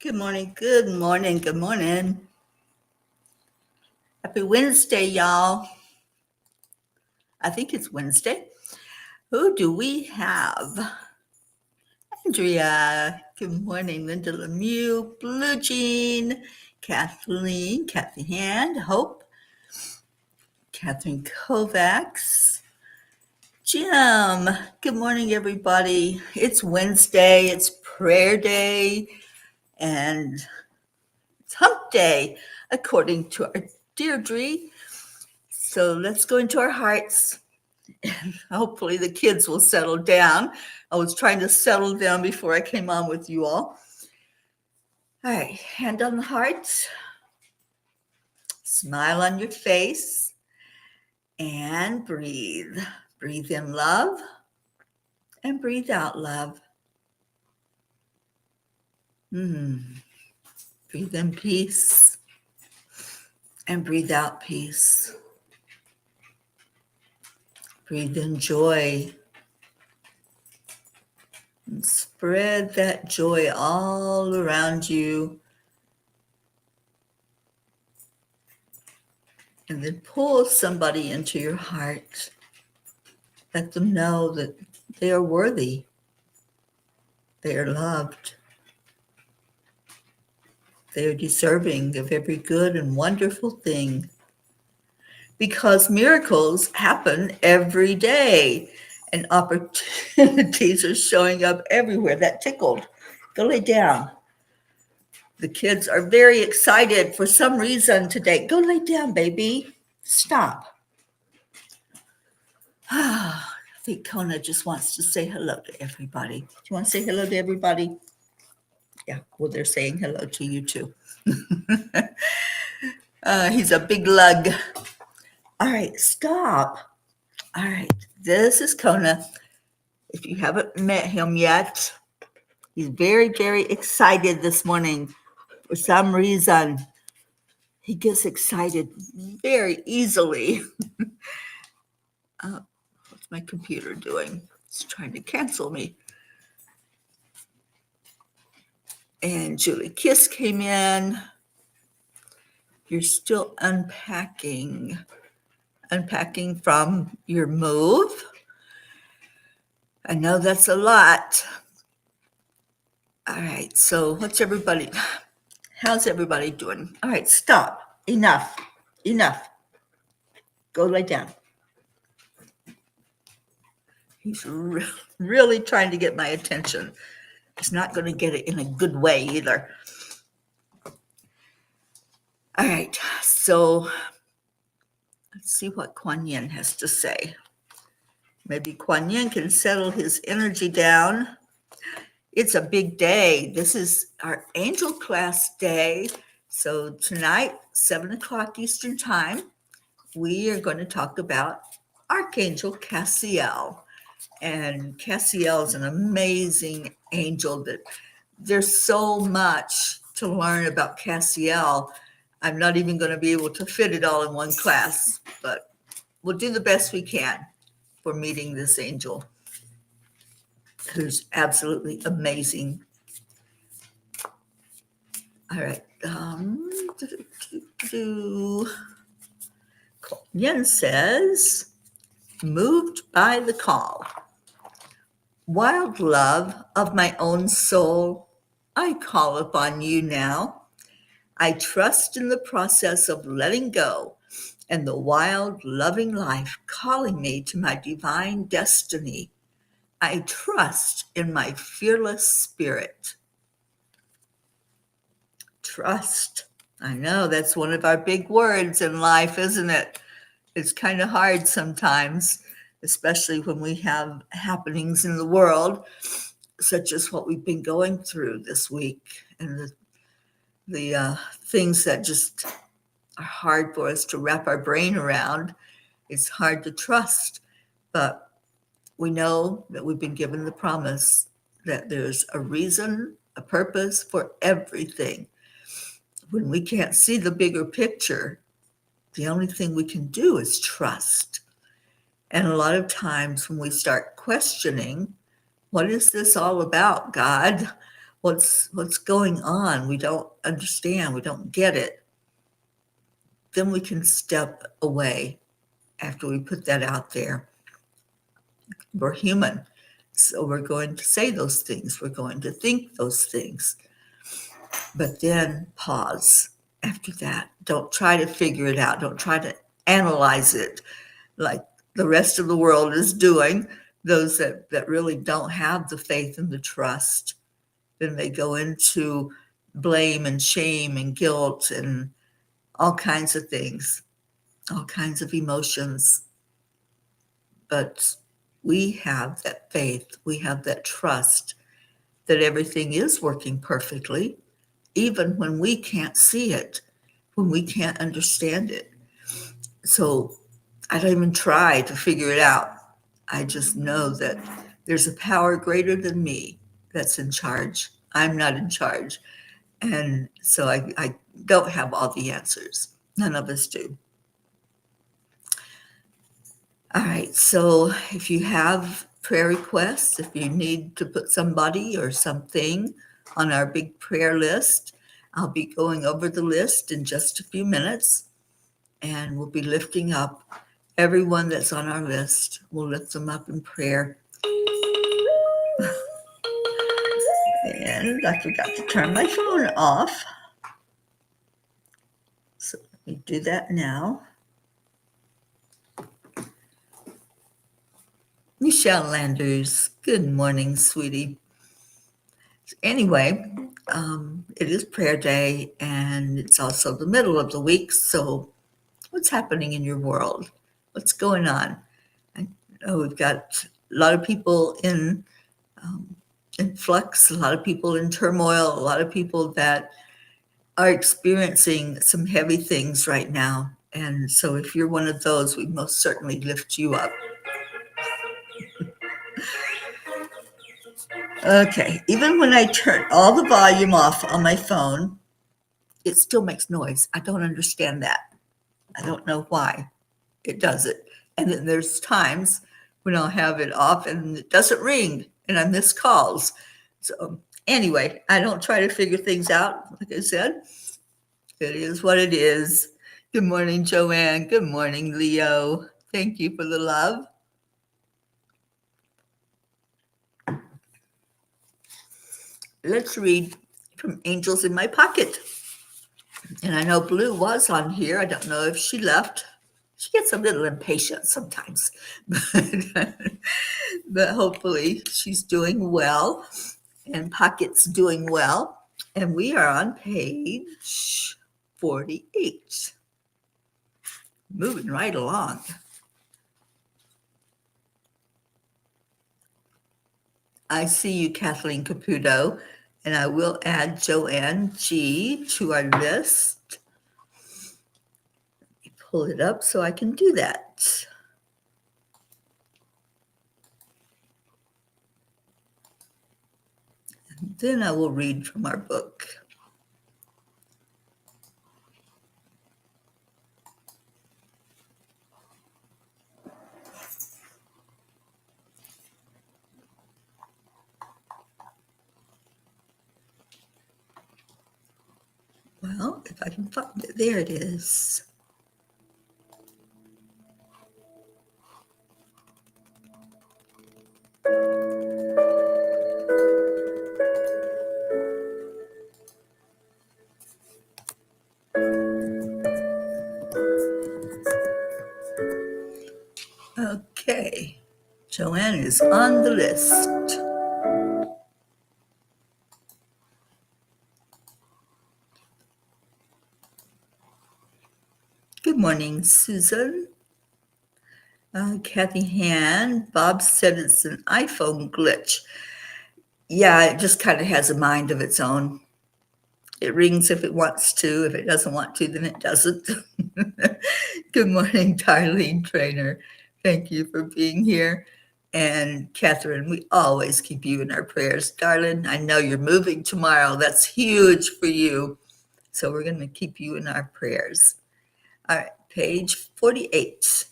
Good morning, good morning, good morning. Happy Wednesday, y'all. I think it's Wednesday. Who do we have? Andrea. Good morning, Linda Lemieux, Blue Jean, Kathleen, Kathy Hand, Hope, Catherine Kovacs, Jim. Good morning, everybody. It's Wednesday, it's prayer day, and it's hump day, according to our Deirdre. So let's go into our hearts. Hopefully the kids will settle down. I was trying to settle down before I came on with you all. All right, hand on the heart, smile on your face, and breathe. Breathe in love and breathe out love. Breathe in peace and breathe out peace. Breathe in joy and spread that joy all around you. And then pull somebody into your heart. Let them know that they are worthy. They are loved. They are deserving of every good and wonderful thing. Because miracles happen every day and opportunities are showing up everywhere. That tickled. Go lay down. The kids are very excited for some reason today. Go lay down, baby. Stop. I think Kona just wants to say hello to everybody. Do you want to say hello to everybody? Yeah, well, they're saying hello to you too. He's a big lug. All right, stop. All right, this is Kona. If you haven't met him yet, he's very, very excited this morning. For some reason, he gets excited very easily. What's my computer doing? It's trying to cancel me. And Julie Kiss came in. You're still unpacking from your move. I know that's a lot. All right, so how's everybody doing? All right, stop. Enough. Go lay down. He's really trying to get my attention. He's not going to get it in a good way either. All right, so let's see what Kuan Yin has to say. Maybe Kuan Yin can settle his energy down. It's a big day. This is our angel class day. So tonight, 7 o'clock Eastern time, we are going to talk about Archangel Cassiel. And Cassiel is an amazing angel that there's so much to learn about Cassiel. I'm not even going to be able to fit it all in one class, but we'll do the best we can for meeting this angel, who's absolutely amazing. All right. Yen says, moved by the call. Wild love of my own soul, I call upon you now. I trust in the process of letting go and the wild, loving life calling me to my divine destiny. I trust in my fearless spirit. Trust. I know that's one of our big words in life, isn't it? It's kind of hard sometimes, especially when we have happenings in the world, such as what we've been going through this week, and the things that just are hard for us to wrap our brain around. It's hard to trust, but we know that we've been given the promise that there's a reason, a purpose for everything. When we can't see the bigger picture, the only thing we can do is trust. And a lot of times when we start questioning, what is this all about, God? what's going on, we don't understand, we don't get it, then we can step away after we put that out there. We're human, so we're going to say those things, we're going to think those things, but then pause after that. Don't try to figure it out, don't try to analyze it like the rest of the world is doing, those that really don't have the faith and the trust. Then they go into blame and shame and guilt and all kinds of things, all kinds of emotions. But we have that faith, we have that trust that everything is working perfectly, even when we can't see it, when we can't understand it. So I don't even try to figure it out. I just know that there's a power greater than me that's in charge. I'm not in charge. And so I don't have all the answers. None of us do. All right, so if you have prayer requests, if you need to put somebody or something on our big prayer list, I'll be going over the list in just a few minutes, and we'll be lifting up everyone that's on our list. We'll lift them up in prayer. And I forgot to turn my phone off. So let me do that now. Michelle Landers, good morning, sweetie. Anyway, it is prayer day, and it's also the middle of the week. So what's happening in your world? What's going on? I know we've got a lot of people in flux, a lot of people in turmoil, a lot of people that are experiencing some heavy things right now. And so if you're one of those, we most certainly lift you up. Okay, even when I turn all the volume off on my phone, it still makes noise. I don't understand that. I don't know why it does it. And then there's times when I'll have it off and it doesn't ring and I miss calls. So anyway, I don't try to figure things out. Like I said, it is what it is. Good morning, Joanne. Good morning, Leo. Thank you for the love. Let's read from Angels in My Pocket. And I know Blue was on here. I don't know if she left. She gets a little impatient sometimes, but hopefully she's doing well and Pocket's doing well. And we are on page 48. Moving right along. I see you, Kathleen Caputo, and I will add Joanne G to our list. Let me pull it up so I can do that. And then I will read from our book. Well, if I can find it, there it is. Okay, Joanne is on the list. Good morning, Susan. Kathy Han. Bob said it's an iPhone glitch. Yeah, it just kind of has a mind of its own. It rings if it wants to. If it doesn't want to, then it doesn't. Good morning, Darlene Trainer. Thank you for being here. And Catherine, we always keep you in our prayers. Darlene, I know you're moving tomorrow. That's huge for you. So we're going to keep you in our prayers. All right, page 48.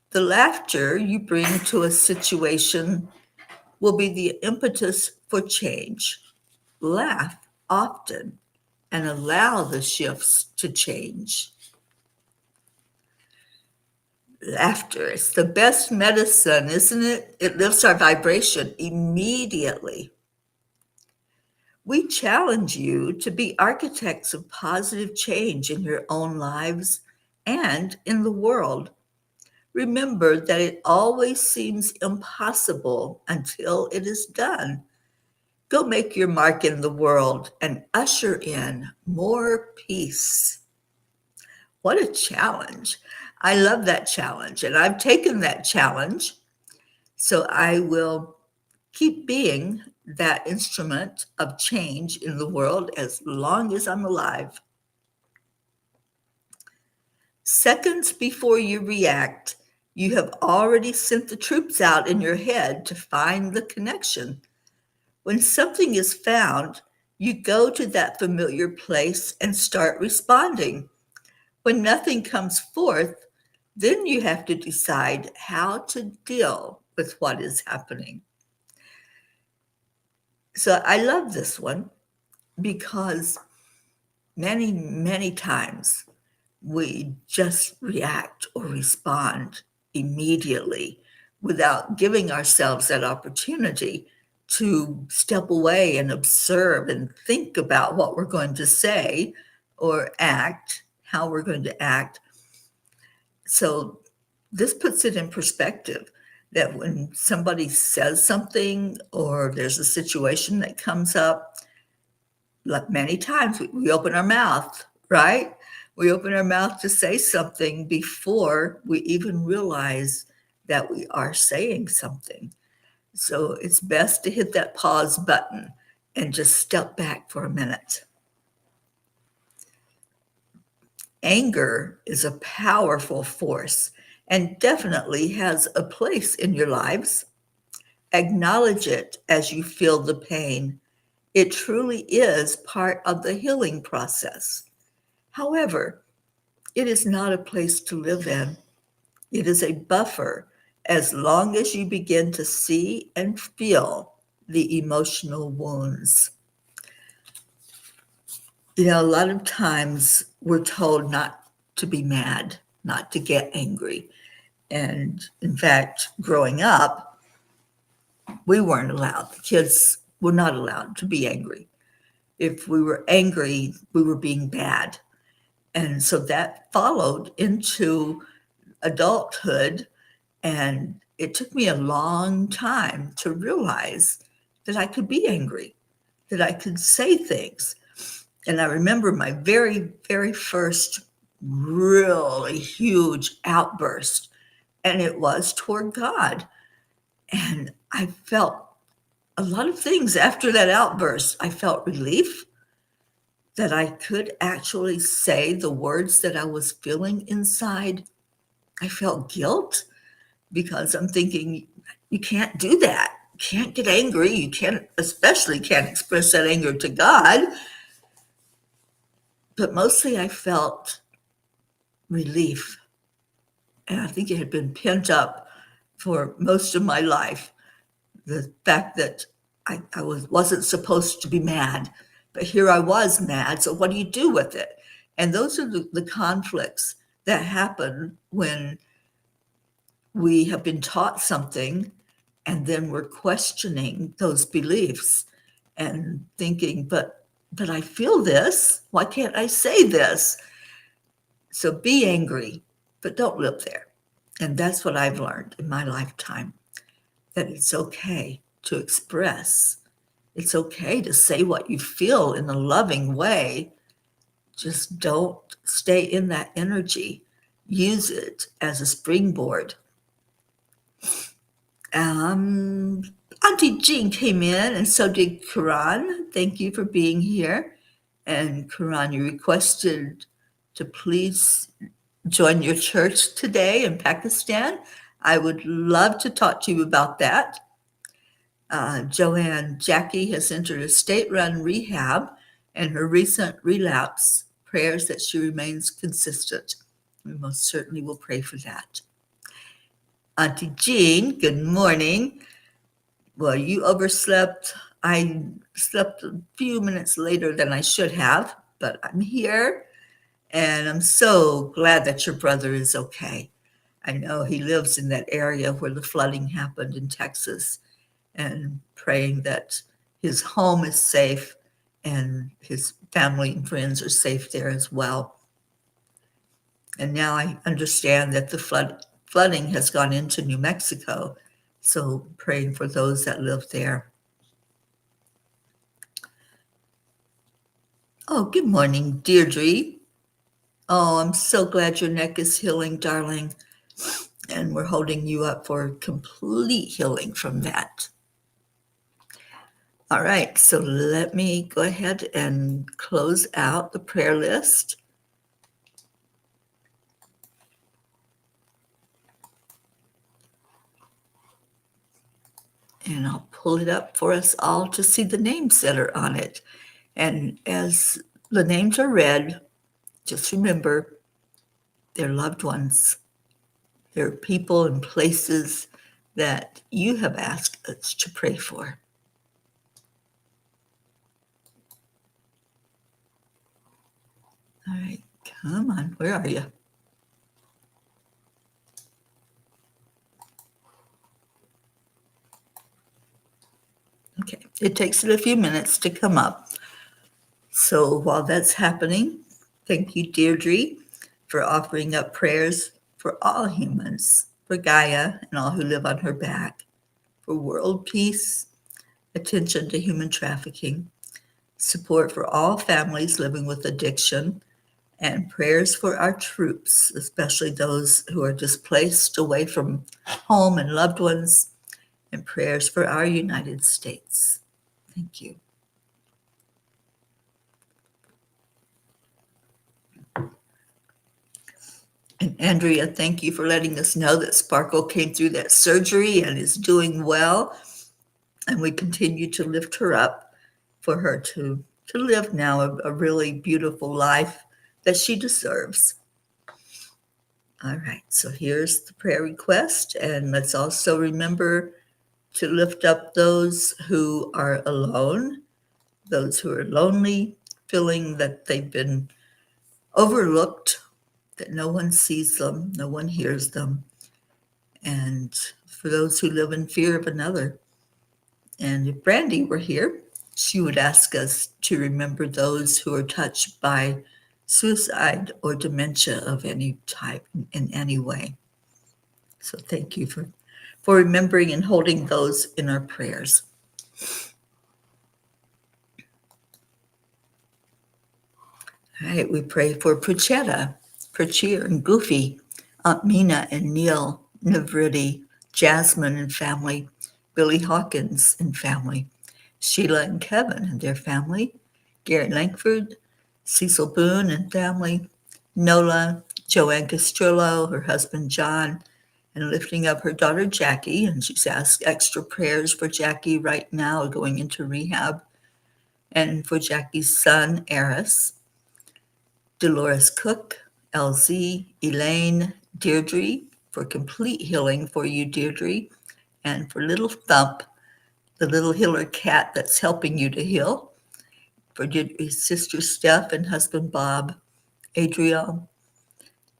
The laughter you bring to a situation will be the impetus for change. Laugh often and allow the shifts to change. Laughter is the best medicine, isn't it? It lifts our vibration immediately. We challenge you to be architects of positive change in your own lives and in the world. Remember that it always seems impossible until it is done. Go make your mark in the world and usher in more peace. What a challenge. I love that challenge, and I've taken that challenge. So I will keep being that instrument of change in the world as long as I'm alive. Seconds before you react, you have already sent the troops out in your head to find the connection. When something is found, you go to that familiar place and start responding. When nothing comes forth, then you have to decide how to deal with what is happening. So I love this one because many, many times we just react or respond immediately without giving ourselves that opportunity to step away and observe and think about what we're going to say or act, how we're going to act. So this puts it in perspective that when somebody says something or there's a situation that comes up, like many times we open our mouth, right? We open our mouth to say something before we even realize that we are saying something. So it's best to hit that pause button and just step back for a minute. Anger is a powerful force and definitely has a place in your lives. Acknowledge it as you feel the pain. It truly is part of the healing process. However, it is not a place to live in. It is a buffer as long as you begin to see and feel the emotional wounds. You know, a lot of times we're told not to be mad, not to get angry. And in fact, growing up, we weren't allowed. The kids were not allowed to be angry. If we were angry, we were being bad. And so that followed into adulthood. And it took me a long time to realize that I could be angry, that I could say things. And I remember my very, very first really huge outburst, and it was toward God. And I felt a lot of things after that outburst. I felt relief that I could actually say the words that I was feeling inside. I felt guilt because I'm thinking, you can't do that. You can't get angry. You can't, especially can't express that anger to God. But mostly I felt relief. And I think it had been pent up for most of my life. The fact that I wasn't supposed to be mad, but here I was mad. So what do you do with it? And those are the conflicts that happen when we have been taught something and then we're questioning those beliefs and thinking, but I feel this. Why can't I say this? So be angry, but don't live there. And that's what I've learned in my lifetime, that it's okay to express. It's okay to say what you feel in a loving way. Just don't stay in that energy. Use it as a springboard. Auntie Jean came in, and so did Karan. Thank you for being here. And Karan, you requested to please join your church today in Pakistan. I would love to talk to you about that. Joanne Jackie has entered a state-run rehab, and her recent relapse prayers that she remains consistent. We most certainly will pray for that. Auntie Jean, good morning. Well, you overslept. I slept a few minutes later than I should have, but I'm here, and I'm so glad that your brother is okay. I know he lives in that area where the flooding happened in Texas, and praying that his home is safe and his family and friends are safe there as well. And now I understand that the flooding has gone into New Mexico, so praying for those that live there. Oh, good morning, Deirdre. Oh, I'm so glad your neck is healing, darling. And we're holding you up for complete healing from that. All right, so let me go ahead and close out the prayer list. And I'll pull it up for us all to see the names that are on it. And as the names are read, just remember they're loved ones. They're people and places that you have asked us to pray for. All right, come on, where are you? Okay, it takes it a few minutes to come up. So while that's happening, thank you, Deirdre, for offering up prayers for all humans, for Gaia and all who live on her back, for world peace, attention to human trafficking, support for all families living with addiction, and prayers for our troops, especially those who are displaced away from home and loved ones, and prayers for our United States. Thank you. And Andrea, thank you for letting us know that Sparkle came through that surgery and is doing well. And we continue to lift her up for her to live now a really beautiful life that she deserves. All right, so here's the prayer request. And let's also remember to lift up those who are alone, those who are lonely, feeling that they've been overlooked, that no one sees them, no one hears them, and for those who live in fear of another. And if Brandy were here, she would ask us to remember those who are touched by suicide or dementia of any type in any way. So thank you for remembering and holding those in our prayers. All right, we pray for Prachetta, Prachir and Goofy, Aunt Mina and Neil, Navriti, Jasmine and family, Billy Hawkins and family, Sheila and Kevin and their family, Gary Langford, Cecil Boone and family, Nola, Joanne Castrillo, her husband John, and lifting up her daughter Jackie, and she's asked extra prayers for Jackie right now going into rehab, and for Jackie's son, Eris, Dolores Cook, LZ, Elaine, Deirdre, for complete healing for you, Deirdre, and for little Thump, the little healer cat that's helping you to heal, for Deirdre's sister Steph and husband Bob, Adriel,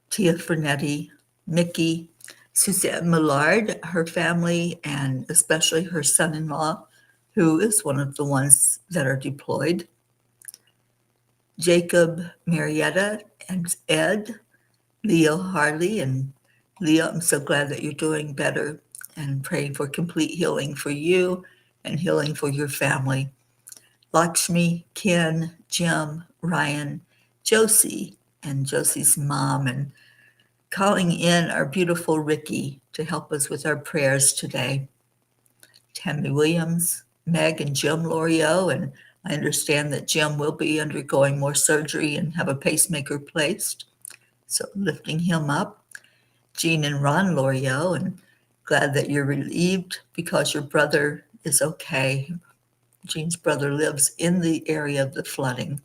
Tia Fernetti, Mickey, Suzanne Millard, her family, and especially her son-in-law, who is one of the ones that are deployed, Jacob, Marietta, and Ed, Leo Harley, and Leo, I'm so glad that you're doing better, and praying for complete healing for you and healing for your family. Lakshmi, Ken, Jim, Ryan, Josie, and Josie's mom, and calling in our beautiful Ricky to help us with our prayers today. Tammy Williams, Meg and Jim Loriot, and I understand that Jim will be undergoing more surgery and have a pacemaker placed. So lifting him up. Jean and Ron Loriot, and glad that you're relieved because your brother is okay. Jean's brother lives in the area of the flooding.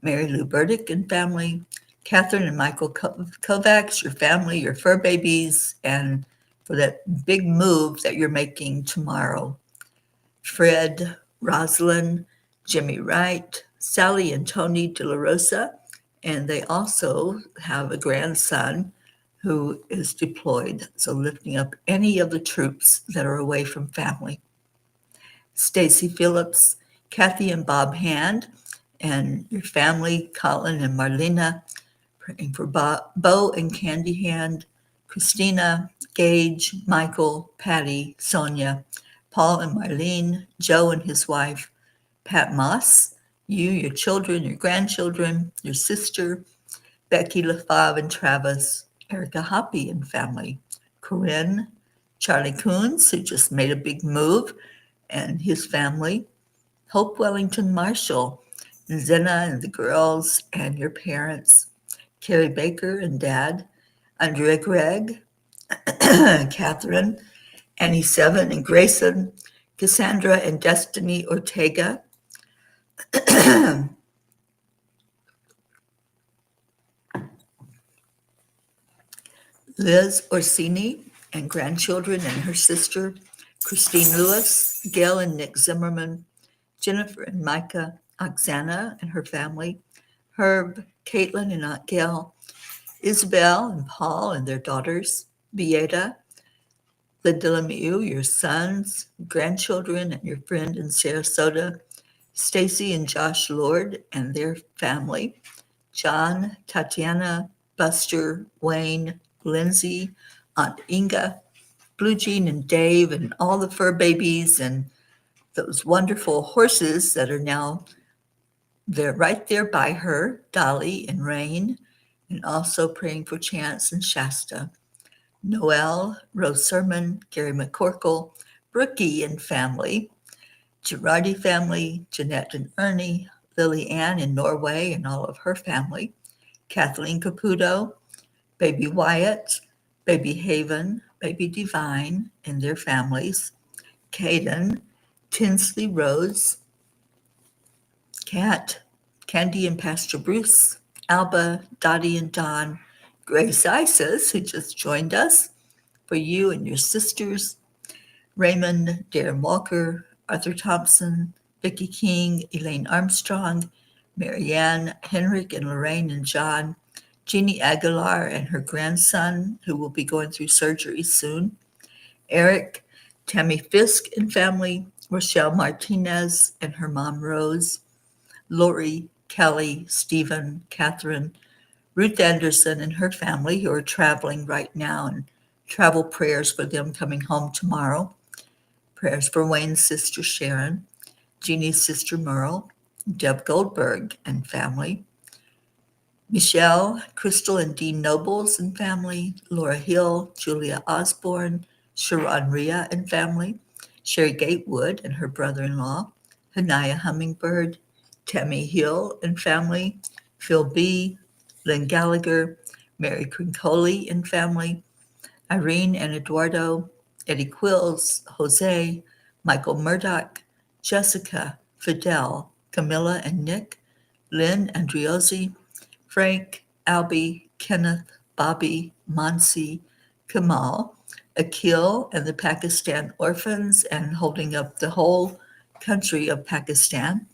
Mary Lou Burdick and family. Catherine and Michael Kovacs, your family, your fur babies, and for that big move that you're making tomorrow. Fred, Rosalind, Jimmy Wright, Sally and Tony De La Rosa, and they also have a grandson who is deployed, so lifting up any of the troops that are away from family. Stacy Phillips, Kathy and Bob Hand, and your family, Colin and Marlena, praying for Bo and Candy Hand, Christina, Gage, Michael, Patty, Sonia, Paul and Marlene, Joe and his wife, Pat Moss, you, your children, your grandchildren, your sister, Becky LaFave and Travis, Erica Hoppy and family, Corinne, Charlie Coons, who just made a big move, and his family, Hope Wellington Marshall, Zena and the girls and your parents, Carrie Baker and Dad, Andrea Gregg, Catherine, Annie Seven and Grayson, Cassandra and Destiny Ortega, Liz Orsini and grandchildren and her sister, Christine Lewis, Gail and Nick Zimmerman, Jennifer and Micah, Oksana and her family, Herb, Caitlin and Aunt Gail, Isabel and Paul and their daughters, Beata, Linda Lemieux, your sons, grandchildren, and your friend in Sarasota, Stacy and Josh Lord and their family, John, Tatiana, Buster, Wayne, Lindsay, Aunt Inga, Blue Jean and Dave, and all the fur babies and those wonderful horses that are now they're right there by her, Dolly and Rain, and also praying for Chance and Shasta. Noel, Rose Sermon, Gary McCorkle, Brookie and family, Girardi family, Jeanette and Ernie, Lily Ann in Norway and all of her family, Kathleen Caputo, baby Wyatt, baby Haven, baby Divine and their families, Caden, Tinsley Rose, Kat, Candy and Pastor Bruce, Alba, Dottie and Don, Grace Isis, who just joined us, for you and your sisters, Raymond, Darren Walker, Arthur Thompson, Vicki King, Elaine Armstrong, Marianne, Henrik and Lorraine and John, Jeannie Aguilar and her grandson, who will be going through surgery soon, Eric, Tammy Fisk and family, Rochelle Martinez and her mom Rose, Lori, Kelly, Stephen, Catherine, Ruth Anderson and her family who are traveling right now, and travel prayers for them coming home tomorrow. Prayers for Wayne's sister Sharon, Jeannie's sister Merle, Deb Goldberg and family, Michelle, Crystal and Dean Nobles and family, Laura Hill, Julia Osborne, Sharon Rhea and family, Sherry Gatewood and her brother-in-law, Hanaya Hummingbird, Tammy Hill and family, Phil B., Lynn Gallagher, Mary Crincoli and family, Irene and Eduardo, Eddie Quills, Jose, Michael Murdoch, Jessica, Fidel, Camilla and Nick, Lynn Andriozzi, Frank, Albie, Kenneth, Bobby, Mansi, Kamal, Akil and the Pakistan orphans and holding up the whole country of Pakistan,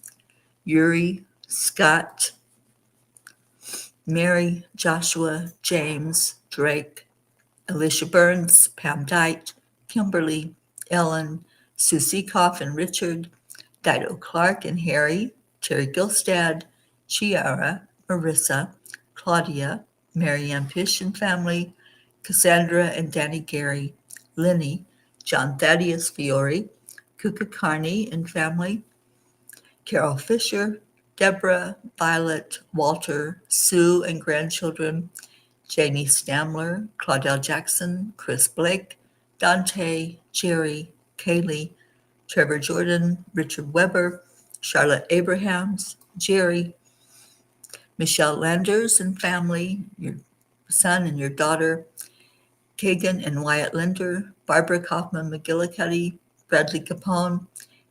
Yuri, Scott, Mary, Joshua, James, Drake, Alicia Burns, Pam Dite, Kimberly, Ellen, Susie Koff and Richard, Dido Clark and Harry, Terry Gilstad, Chiara, Marissa, Claudia, Marianne Pish and family, Cassandra and Danny Gary, Lenny, John Thaddeus Fiore, Kuka Carney and family, Carol Fisher, Deborah, Violet, Walter, Sue and grandchildren, Janie Stamler, Claudel Jackson, Chris Blake, Dante, Jerry, Kaylee, Trevor Jordan, Richard Weber, Charlotte Abrahams, Jerry, Michelle Landers and family, your son and your daughter, Kagan and Wyatt Linder, Barbara Kaufman McGillicuddy, Bradley Capone,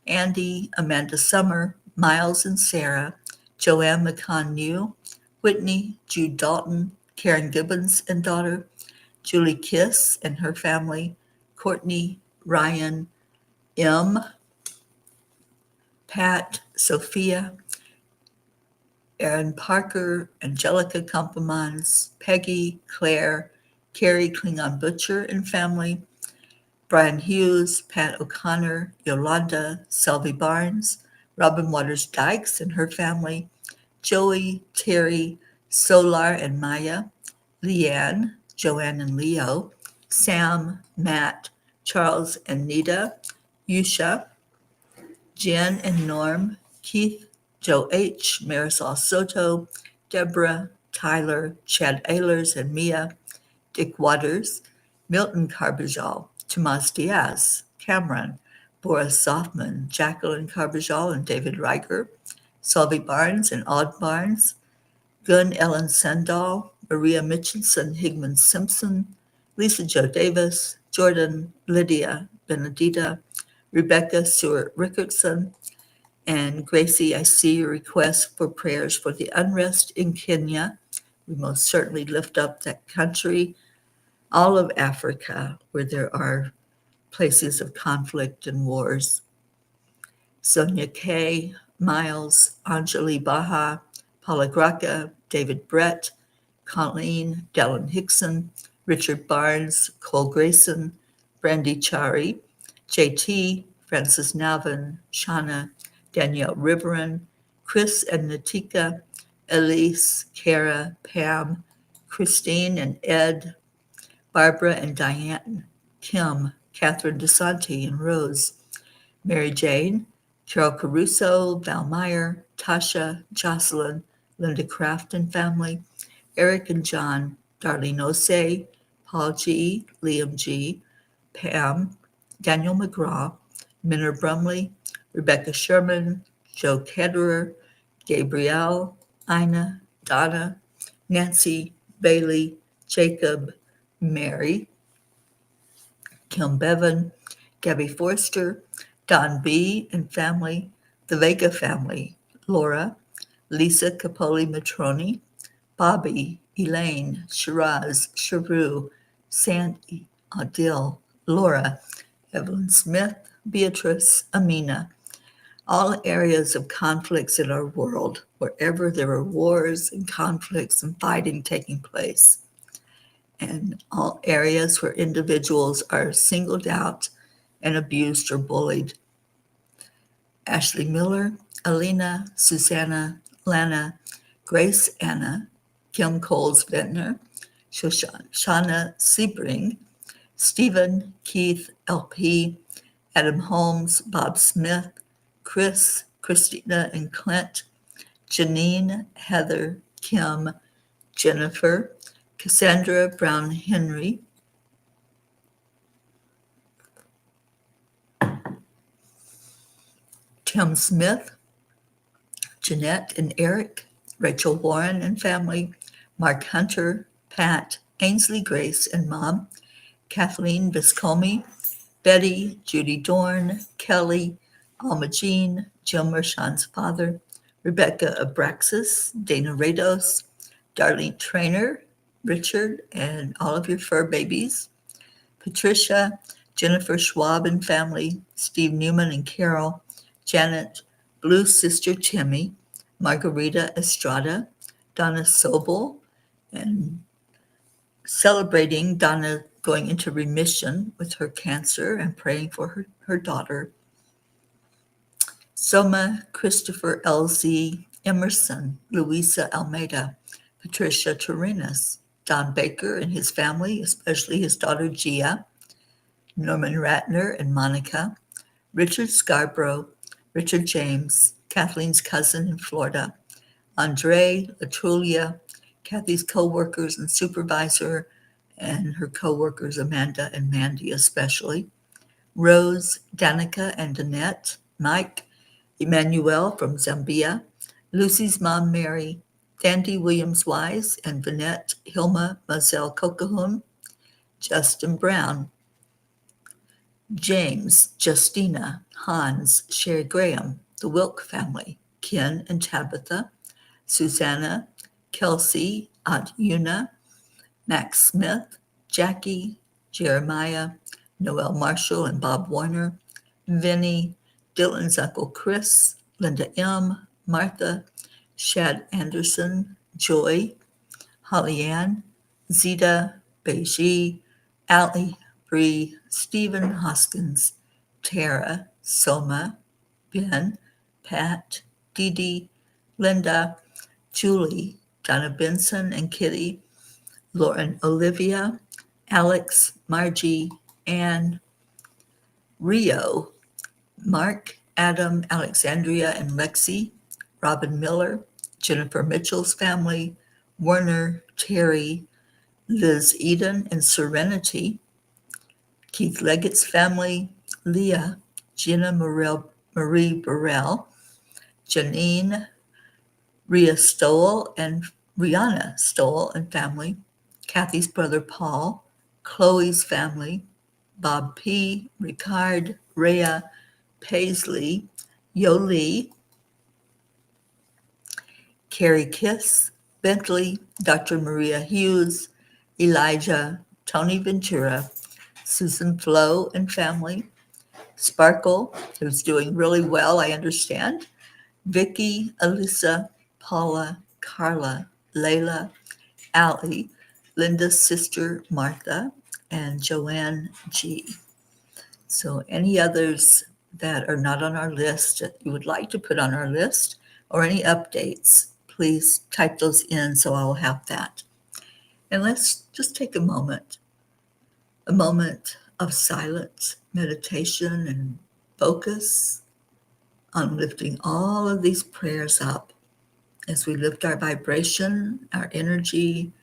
Andy, Amanda Summer, Miles and Sarah, Joanne McCann New, Whitney, Jude Dalton, Karen Gibbons and daughter, Julie Kiss and her family, Courtney, Ryan, M, Pat, Sophia, Aaron Parker, Angelica Complimans, Peggy, Claire, Carrie Klingon Butcher and family, Brian Hughes, Pat O'Connor, Yolanda, Selby Barnes, Robin Waters Dykes and her family, Joey, Terry, Solar and Maya, Leanne, Joanne and Leo, Sam, Matt, Charles and Nita, Yusha, Jen and Norm, Keith, Joe H., Marisol Soto, Deborah, Tyler, Chad Ehlers and Mia, Dick Waters, Milton Carbajal, Tomas Diaz, Cameron, Boris Softman, Jacqueline Carbajal and David Reicher, Solvi Barnes and Odd Barnes, Gunn Ellen Sandall, Maria Mitchinson Higman Simpson, Lisa Jo Davis, Jordan, Lydia, Benedita, Rebecca Stewart Rickardson, and Gracie, I see your request for prayers for the unrest in Kenya. We most certainly lift up that country, all of Africa, where there are places of conflict and wars. Sonia Kay, Miles, Anjali Baha, Paula Graca, David Brett, Colleen, Dallin Hickson, Richard Barnes, Cole Grayson, Brandy Chari, JT, Francis Navin, Shauna, Danielle Riverin, Chris and Natika, Elise, Kara, Pam, Christine and Ed, Barbara and Diane, Kim, Catherine DeSanti and Rose, Mary Jane, Carol Caruso, Val Meyer, Tasha, Jocelyn, Linda Kraft and family, Eric and John, Darlene Osei, Paul G., Liam G., Pam, Daniel McGraw, Minner Brumley, Rebecca Sherman, Joe Ketterer, Gabrielle, Ina, Donna, Nancy, Bailey, Jacob, Mary, Kim Bevan, Gabby Forster, Don B. and family, the Vega family, Laura, Lisa Capoli Matroni, Bobby, Elaine, Shiraz, Sharu, Sandy, Adil, Laura, Evelyn Smith, Beatrice, Amina, all areas of conflicts in our world, wherever there are wars and conflicts and fighting taking place, and all areas where individuals are singled out and abused or bullied. Ashley Miller, Alina, Susanna, Lana, Grace Anna, Kim Coles Ventnor, Shauna Sebring, Stephen, Keith, LP, Adam Holmes, Bob Smith, Chris, Christina and Clint, Janine, Heather, Kim, Jennifer, Cassandra Brown Henry, Tim Smith, Jeanette and Eric, Rachel Warren and family, Mark Hunter, Pat, Ainsley Grace and mom, Kathleen Viscomi, Betty, Judy Dorn, Kelly, Alma Jean, Jill Mershon's father, Rebecca Abraxas, Dana Rados, Darlene Trainer, Richard, and all of your fur babies, Patricia, Jennifer Schwab and family, Steve Newman and Carol, Janet, Blue Sister Timmy, Margarita Estrada, Donna Sobel, and celebrating Donna going into remission with her cancer and praying for her daughter. Soma, Christopher LZ, Emerson, Luisa Almeida, Patricia Turinas, Don Baker and his family, especially his daughter Gia, Norman Ratner and Monica, Richard Scarborough, Richard James, Kathleen's cousin in Florida, Andre, Latrulia, Kathy's co-workers and supervisor, and her co-workers Amanda and Mandy especially, Rose, Danica and Danette, Mike, Emmanuel from Zambia, Lucy's mom Mary, Dandy Williams-Wise and Vanette Hilma Mazel Kokahun, Justin Brown, James, Justina, Hans, Sherry Graham, the Wilk family, Ken and Tabitha, Susanna, Kelsey, Aunt Una, Max Smith, Jackie, Jeremiah, Noel Marshall and Bob Warner, Vinny, Dylan's Uncle Chris, Linda M., Martha, Shad Anderson, Joy, Holly Ann, Zita, Beiji, Allie, Bree, Stephen Hoskins, Tara, Soma, Ben, Pat, Dee Dee, Linda, Julie, Donna Benson and Kitty, Lauren Olivia, Alex, Margie, Ann, Rio, Mark, Adam, Alexandria, and Lexi, Robin Miller, Jennifer Mitchell's family, Werner, Terry, Liz Eden and Serenity, Keith Leggett's family, Leah, Jenna Marie Burrell, Janine, Rihanna Stoll and family, Kathy's brother Paul, Chloe's family, Bob P., Ricard, Rhea, Paisley, Yoli, Carrie Kiss, Bentley, Dr. Maria Hughes, Elijah, Tony Ventura, Susan Flo and family, Sparkle, who's doing really well, I understand, Vicky, Alyssa, Paula, Carla, Layla, Allie, Linda's sister Martha, and Joanne G. So any others that are not on our list that you would like to put on our list or any updates, please type those in so I'll have that. And let's just take a moment of silence, meditation, and focus on lifting all of these prayers up as we lift our vibration, our energy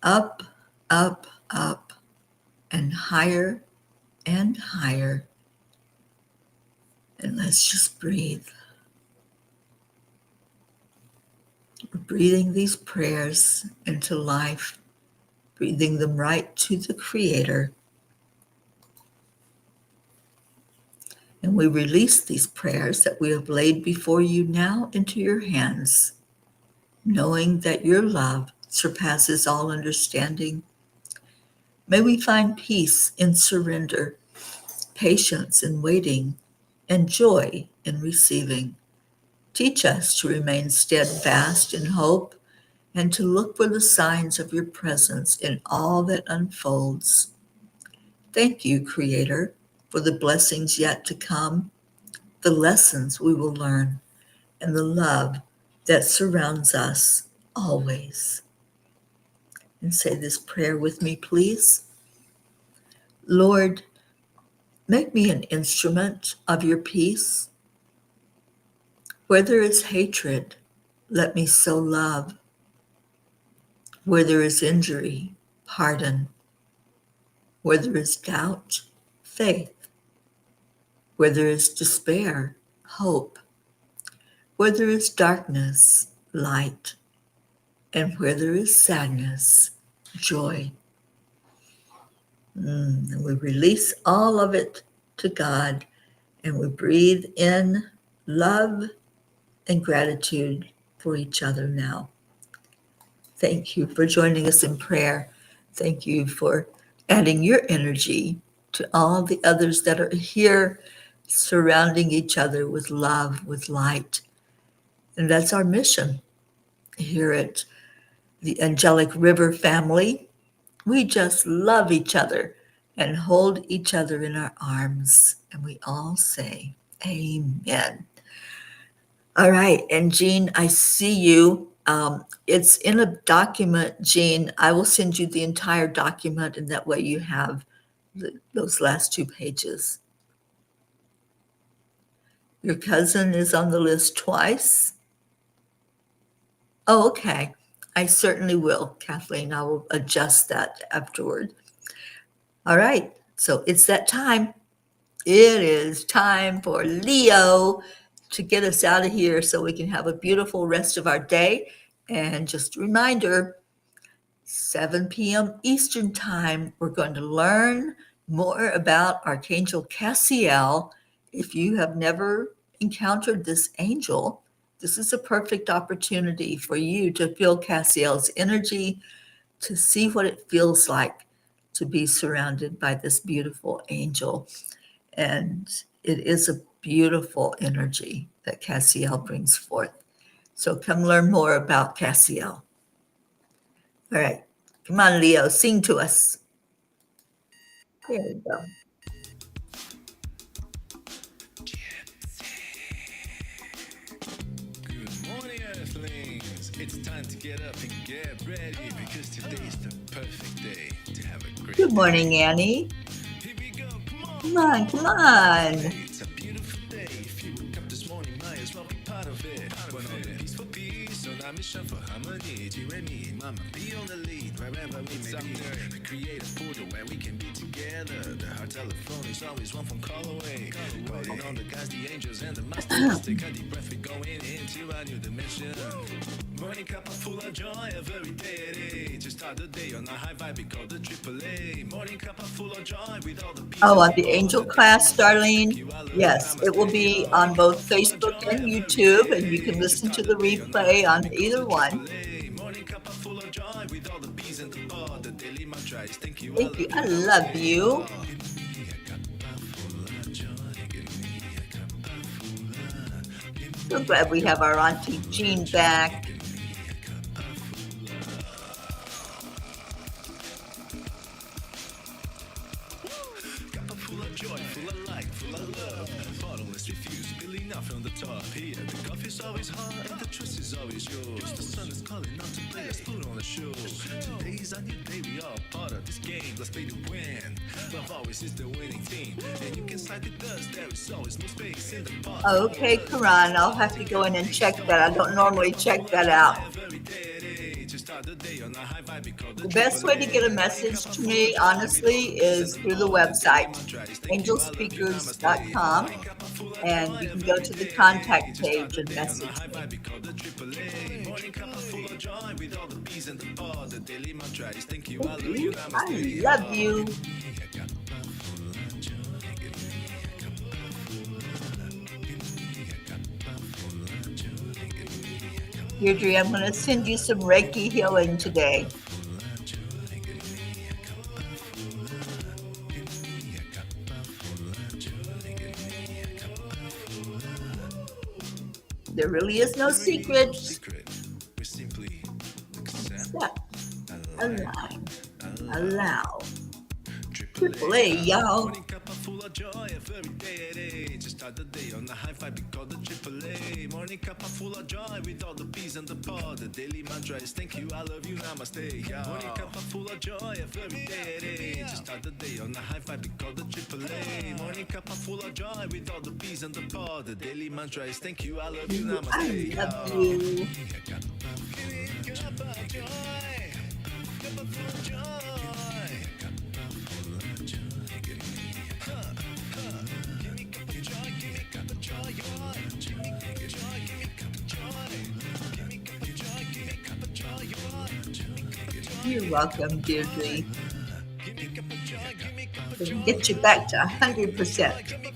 up, up, up, and higher and higher. And let's just breathe. We're breathing these prayers into life, breathing them right to the Creator. And we release these prayers that we have laid before you now into your hands, knowing that your love surpasses all understanding. May we find peace in surrender, patience in waiting, and joy in receiving. Teach us to remain steadfast in hope and to look for the signs of your presence in all that unfolds. Thank you, Creator, for the blessings yet to come, the lessons we will learn, and the love that surrounds us always. And say this prayer with me, please. Lord, make me an instrument of your peace. Where there is hatred, let me sow love. Where there is injury, pardon. Where there is doubt, faith. Where there is despair, hope. Where there is darkness, light. And where there is sadness, joy. And we release all of it to God, and we breathe in love and gratitude for each other now. Thank you for joining us in prayer. Thank you for adding your energy to all the others that are here, surrounding each other with love, with light. And that's our mission here at the Angelic River family. We just love each other and hold each other in our arms. And we all say, Amen. All right. And Jean, I see you. It's in a document, Jean. I will send you the entire document, and that way you have those last 2 pages. Your cousin is on the list twice. Oh, okay. I certainly will, Kathleen. I will adjust that afterward. All right. So it's that time. It is time for Leo to get us out of here so we can have a beautiful rest of our day. And just a reminder, 7 p.m. Eastern Time, we're going to learn more about Archangel Cassiel. If you have never encountered this angel, this is a perfect opportunity for you to feel Cassiel's energy, to see what it feels like to be surrounded by this beautiful angel. And it is a beautiful energy that Cassiel brings forth. So come learn more about Cassiel. All right. Come on, Leo, sing to us. There we go. Good morning, Earthlings. It's time to get up and get ready because today's the perfect day to have a great Good day. morning, Annie. Here we go, Come on, come on. It's a beautiful day. If you woke up this morning, might as well be part of it. One on the peaceful peace, on our mission for harmony. You and me, mama, be on the lead wherever we may be. We create a portal where we can be together. The heart telephone is always one phone call away. Calling on the guys, the angels, and the masters. Take a deep breath, we're going into a new dimension. Morning cup full of joy every day. Just start the day on a high vibe, we call the AAA. Morning cup full of joy with all the peace. Oh, on the angel class, Darlene? Yes, it will be on both Facebook and YouTube, and you can listen to the replay on either one. Thank you. I love you. So glad we have our Auntie Jean back. Full of joy, full of light, full of love. Bottomless refuse, spilling out from the top. Here, the coffee's always hot and the trust is always yours. The sun is calling out to play, let's put on a show. Today's a new day, we all part of this game. Let's play to win. Love always is the winning team. And you can side with us, there is always no space in the pot. Okay, Karan, I'll have to go in and check that. I don't normally check that out. The best way to get a message to me, honestly, is through the website, angelspeakers.com, and you can go to the contact page and message me. I love you. Deirdre, I'm going to send you some Reiki healing today. There really is no secret. We simply Accept, align, allow. AAA, y'all. full of joy every day. Just start the day on a high five, we call the AAA. Morning cup full of joy with all the peas and the pod. The daily mantra is thank you, I love you, namaste. Morning cup full of joy every day. Just start the day on a high five, we call the AAA. Morning cup full of joy with all the peas and the pod. The daily mantra is thank you, I love you, namaste. I love you. Cup of joy, cup of joy. You're welcome, Deirdre. We'll get you back to 100%.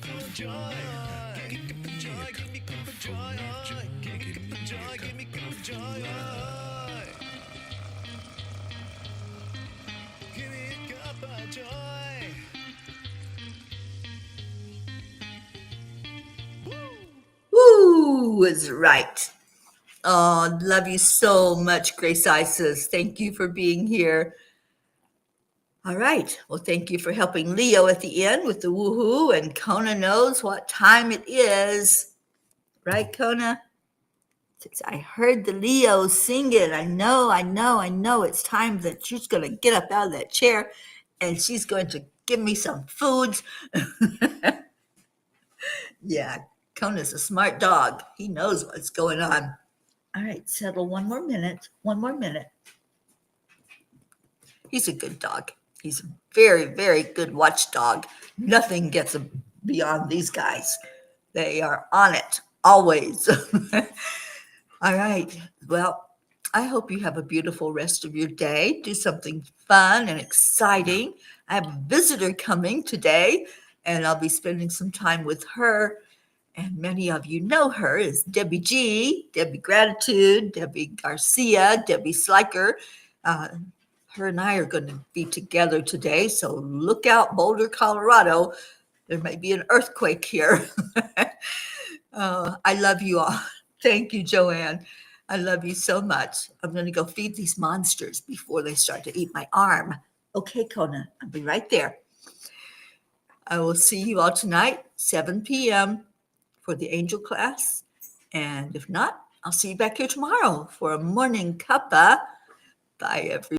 Woo is right. Oh, love you so much, Grace Isis. Thank you for being here. All right. Well, thank you for helping Leo at the end with the woohoo, and Kona knows what time it is. Right, Kona? I heard the Leo singing. I know. It's time that she's going to get up out of that chair and she's going to give me some foods. Yeah, Kona's a smart dog. He knows what's going on. All right, settle one more minute. He's a good dog. He's a very, very good watchdog. Nothing gets beyond these guys. They are on it, always. All right. Well, I hope you have a beautiful rest of your day. Do something fun and exciting. I have a visitor coming today, and I'll be spending some time with her. And many of you know her as Debbie G, Debbie Gratitude, Debbie Garcia, Debbie Sliker. her and I are going to be together today. So look out, Boulder, Colorado. There may be an earthquake here. I love you all. Thank you, Joanne. I love you so much. I'm going to go feed these monsters before they start to eat my arm. Okay, Kona, I'll be right there. I will see you all tonight, 7 p.m. for the angel class. And if not, I'll see you back here tomorrow for a morning cuppa. Bye, everyone.